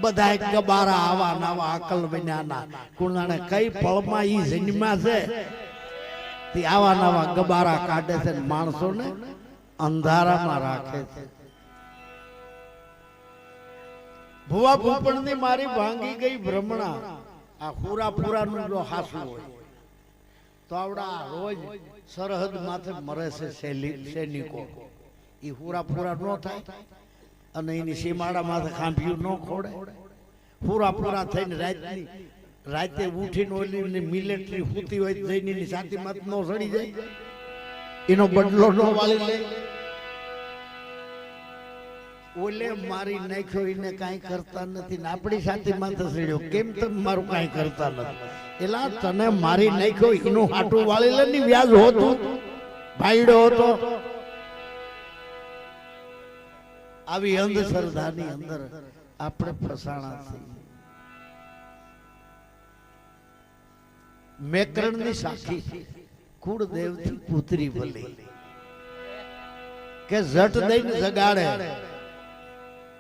બધા ગબારા આવા નવા અકલ બન્યાના કુણાને કઈ પળમાં ઈ જન્મ્યા છે તે આવા નવા ગબારા કાઢે છે માણસોને અંધારામાં રાખે છે. ભુવા ભૂપણની મારી ભાંગી ગઈ ભ્રમણા આ હુરાપુરાનું જો હાસું હોય તો આવડા રોજ સરહદ માથે મરે છે સૈનિકો. એ હુરાપુરા ન થાય અને એની સીમાડા માથે ખાંભ્યું ન ખોડે. પૂરા થઈને રાતે ઉઠીને ઓલી મિલિટરી હુતી હોય જઈને એની છાતી માથ ન સડી જાય, એનો બદલો ન વાળી લે. ઓલે મારી નાખ્યો એને કાંઈ કરતા નથી ને આપણી છાતી માથે સડ્યો કેમ તમે મારું કાંઈ કરતા નથી. એલા તને મારી નાખ્યો એનું હાટું વાળી લે ની વ્યાજ હોતું ભાઈડો હતો. આવી અંધશ્રદ્ધાની અંદર આપણે ફસાણા છીએ. મેકરણની સાખી કુળદેવથી પુત્રી ભલી કે જટ દઈને જગાડે.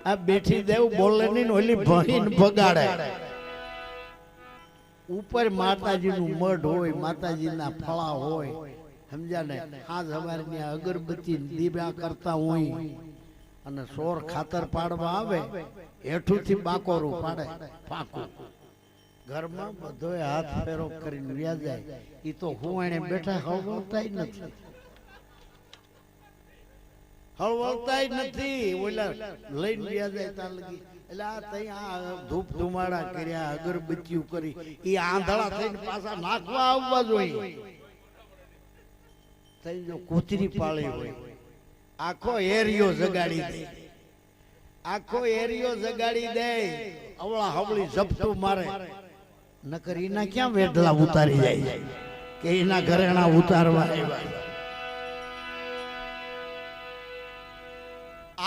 આ બેઠી દેવ બોલે નહીં ઓલી ભહીન ભગાડે. ઉપર માતાજીનું મઢ હોય, માતાજીના ફળા હોય, સમજ્યા ને. આજ અમારી અગરબત્તી દીવા કરતા હોય અને સોર ખાતર પાડવા આવે, હેઠુંથી બાકોરું પાડે પાકું. ઘરમાં બધોય હાથ ફેરો કરીને વ્યા જાય. એ તો હુવાણે બેઠા હળવળતા નથી, હળવળતા નથી. ઓલા લઈને વ્યા જાય ત્યાં લગી. એટલે આ તઈ આ ધૂપ ધુમાડા કર્યા, અગરબત્તીઓ કરી, એ આંધળા થઈને પાછા નાખવા આવવા જોઈએ. તઈ જો કૂતરી પાળી હોય, આખો એરિયો જગાડી દે, આખો એરિયો જગાડી દે. અવળા હવળી ઝપટું મારે, નકર એના ક્યાં વેઢલા ઉતારી જાય કે એના ઘરેણા ઉતારવા આવ્યા.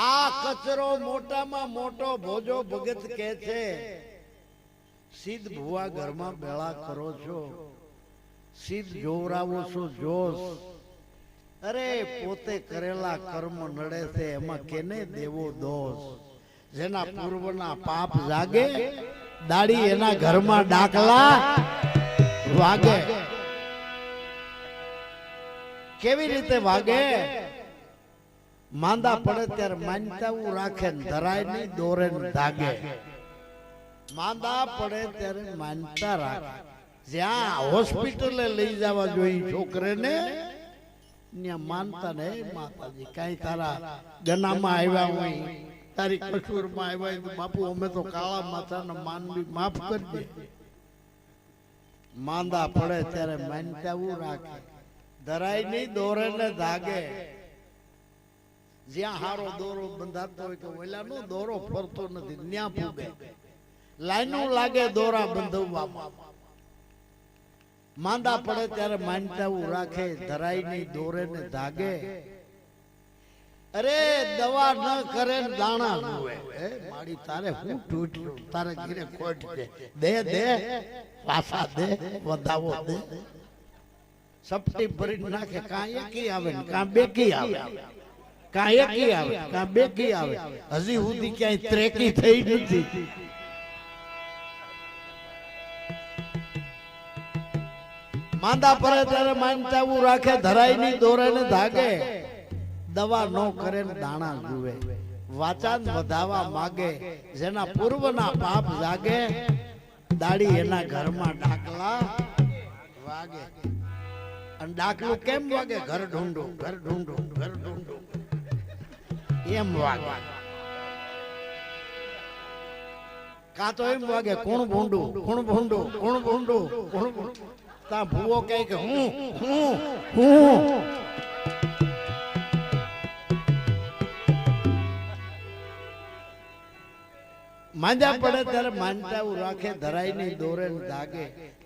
આ કચરો મોટામાં મોટો ભોજો ભગત કે છે. સિદ્ધ ભુવા ઘરમાં બેળા કરો છો, સિદ્ધ જોવરાવો છો જોશ. અરે પોતે કરેલા કર્મ નડે છે એમાં કેને દેવો દોષ. જેના પૂર્વના પાપ જાગે, દાડી એના ઘરમાં ડાકલા વાગે. કેવી રીતે વાગે? માંદા પડે ત્યારે માનતાવું રાખે, ધરાય નહીં દોરે ધાગે. માંદા પડે ત્યારે માનતા રાખે. જ્યાં હોસ્પિટલે લઈ જવા જોઈએ છોકરાને ત્યાં માનતા ને માતાજી કઈ તારા ગનામાં આવ્યા હોય, તારી કસૂરમાં આવ્યા હોય, બાપુ અમે તો કાળા માથાના માનવી માફ કરજે. માંદા પડે ત્યારે માનતાવું રાખે, ધરાય નહીં દોરે ને ધાગે. જ્યાં હારો દોરો બંધાતો હોય તો ઓલાનો દોરો ફરતો નથી, ન્યા પૂગે. લાઈનો લાગે દોરા બંધવામાં. માંદા પડે ત્યારે માનતાવું રાખે, ધરાય નહીં દોરે ને ધાગે. અરે દવા ન કરે દાણા જુએ. મારી તારે હું તૂટ્યું, તારે ઘરે ખોટ છે, દે દે પાછા દે, વધાવો દે. સપટી ભરી નાખે, કાં એકી આવે ને કાં બેકી આવે, કાં એકી આવે કાં બેકી આવે. હજી સુધી ક્યાંય ત્રેકી થઈ નથી. માંદા પડે ત્યારે માનતાવું રાખે, ધરાય નહીં દોરે ને ધાગે. દવા ન કરે ને દાણા જુએ, વાચાન વધાવા માગે. જેના પૂર્વના પાપ જાગે, દાડી એના ઘરમાં ડાકલા વાગે. અને ડાકલું કેમ વાગે? ઘર ઢૂંઢો, ઘર ઢૂંઢો, ઘર ઢૂંઢો એમ વાગે. કાં તો એમ વાગે કોણ ભૂંડું, કોણ ભૂંડું, કોણ ભૂંડું, કોણ ભૂંડું. તા ભૂવો કહે કે હું માંજા પડે ત્યારે માનતાવું રાખે, ધરાય નહીં દોરે ને ધાગે.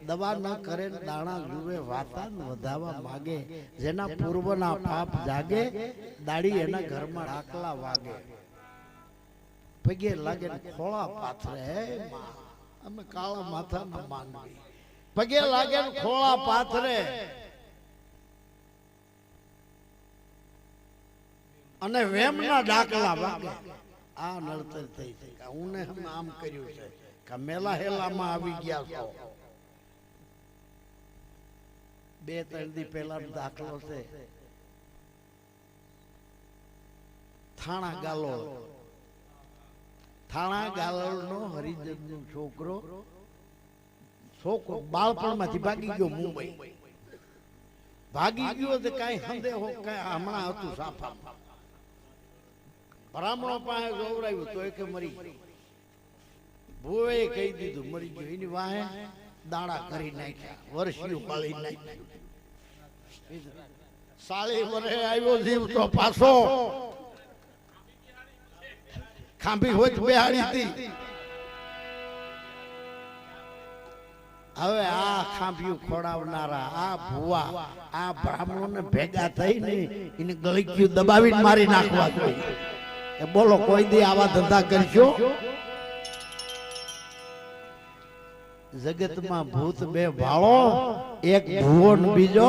દવા ન કરે દાણા જુએ, વાતાન વધાવા માગે. જેના પૂર્વના પાપ જાગે, દાડી એના ઘરમાં ડાકલા વાગે. પગે લાગે ખોળા પાથરે. અમે કાળા માથાના માનવી, પગે લાગે ખોળા પાથરે. અને વેમના ડાકલા વાગે. આ નડતર થઈ છે કે હું ને આમ કર્યું છે કે મેલા હેલામાં આવી ગયા છો. 2-3 દી પહેલા દાખલો છે. થાણા ગાલોલ નો હરિજન નો છોકરો બાળપણમાંથી ભાગી ગયો મુંબઈ. ભાગી ગયો તો કઈ સંદેહો કઈ હમણાં હતું સાફા બ્રાહ્મણો પાસે ગૌરાવ્યું તો કે મરી. ભુવે કહી દીધું મરી ગયો. એની વાહે દાડા કરી નાખ્યા, વર્ષિયું પાળી નાખ્યું. સાળી વરે આવ્યો જીવ તો પાછો ખાંભી હોય બેહાડી હતી. હવે આ ખાંભિયું ખોડાવનારા આ ભુવા આ બ્રાહ્મણો ને ભેગા થઈને એને ગળિયું દબાવીને મારી નાખવા જોઈએ. બોલો કોઈ દી આવા ધંધા કરશો? જગતમાં ભૂત બે ભાળો, એક ભુવો ને બીજો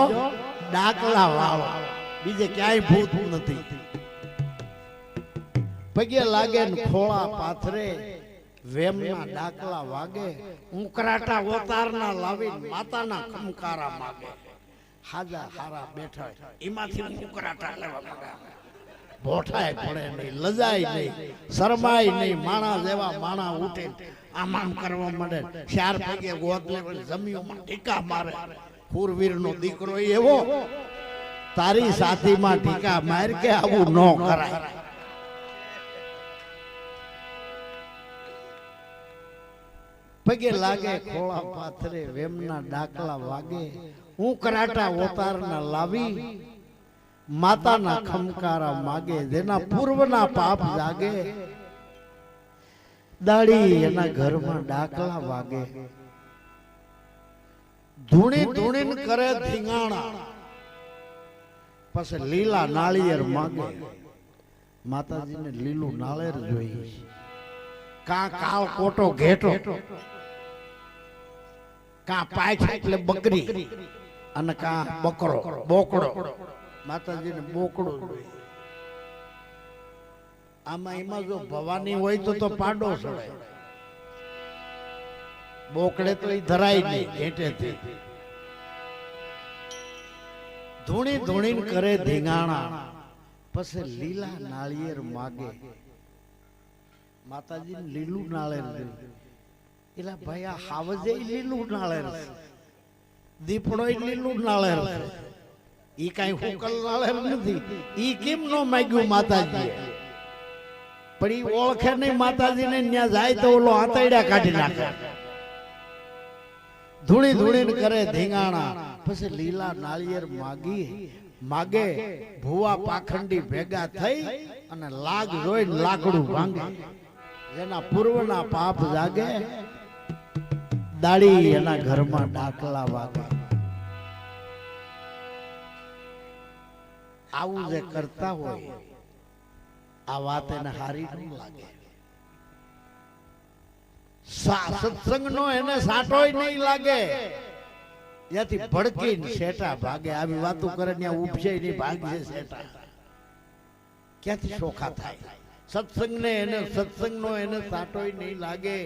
ડાકલા વાળો. બીજે ક્યાંય ભૂત નથી. પગે લાગે ને ખોળા પાથરે, વેમના ડાકલા વાગે, ઉંકરાટા ઓતારના લાવી માતાના ખમકારા માગે. હાજા હારા બેઠા એમાંથી ઉંકરાટા લેવા માંગે. ભોઠાય પડે નહીં, લજાય નહીં, શરમાય નહીં. માણા જેવા માણા ઉઠે આમ કરવા માંડે. 4 પગે ગોદ લેવલ જમીનમાં ટીકા મારે. ખૂરવીર નો દીકરો એવો, તારી સાથીમાં ટીકા માર કે આવું ન કરાય. પગે લાગે ખોળા પાથરે, વેમના ડાકલા વાગે, ઉંકરાટા ઓતારના લાવી માતાના ખમકારા માગે. જેના પૂર્વના પાપ જાગે, દાડી એના ઘરમાં ડાકલા વાગે. ધૂણી ધૂણીને કરે ધીંગાણા, પછી લીલા નાળિયેર માગે. માતાજીને લીલું નાળિયેર જોઈએ. કા કાળ કોટો ઘેટો, કા પાછ એટલે બકરી, અને કા બકરો બોકડો. માતાજીને બોકડો જોઈએ. આમાં એમાં જો ભવાની હોય તો પાડો સડે. બોકડે તો એ ધરાય નહીં ઘેટેથી. ધૂણી ધૂણી કરે ધીંગાણા, પછી લીલા નાળિયેર માગે. માતાજી લીલું નાળિયેર એલા ભાઈ આ હાવજે લીલું નાળિયેર, દીપડો લીલું નાળિયેર. ઈ કઈ હુકલ નાળિયેર નથી. ઈ કેમ નો માગ્યું માતાજી? પણ ઈ ઓળખે નહીં માતાજીને. ત્યાં જાય તો ઓલો આતરડા કાઢી નાખે. ધૂણી ધૂણી કરે ધીંગાણા, પછી લીલા નાળિયેર માગે. ભુવા પાખંડી ભેગા થઈ અને લાગ જોઈને લાકડું ભાંગે. જેના પૂર્વના પાપ જાગે, દાડી એના ઘરમાં ડાકલા વાગે. આવું જે કરતા હોય આ વાત એને હારી નહીં લાગે. સત્સંગ નો એને સાટોય નહીં લાગે. ત્યાંથી ભડકીને શેટા ભાગે. આવી વાતો કરે ત્યાં ઉપસે નહીં, ભાગશે શેટા. ક્યાંથી ચોખા થાય? સત્સંગ નો એને સાટોય નહીં લાગે.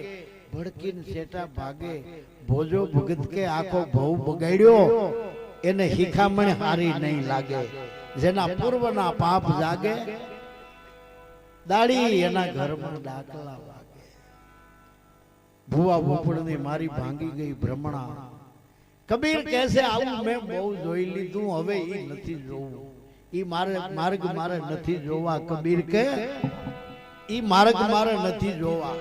ભડકીને શેટા ભાગે. ભોજો ભગત કે આખો ભવ બગાડ્યો, એને હિખામણ હારી નહીં લાગે. જેના પૂર્વના પાપ જાગે, દાડી એના ઘરમાં ડાકલા વાગે. ભુવા ભૂપડની મારી ભાંગી ગઈ ભ્રમણા. કબીર કહેશે આવું મેં બહુ જોઈ લીધું, હવે ઈ નથી જોવું. ઈ માર્ગ મારે નથી જોવા. કબીર કે ઈ માર્ગ મારે નથી જોવા.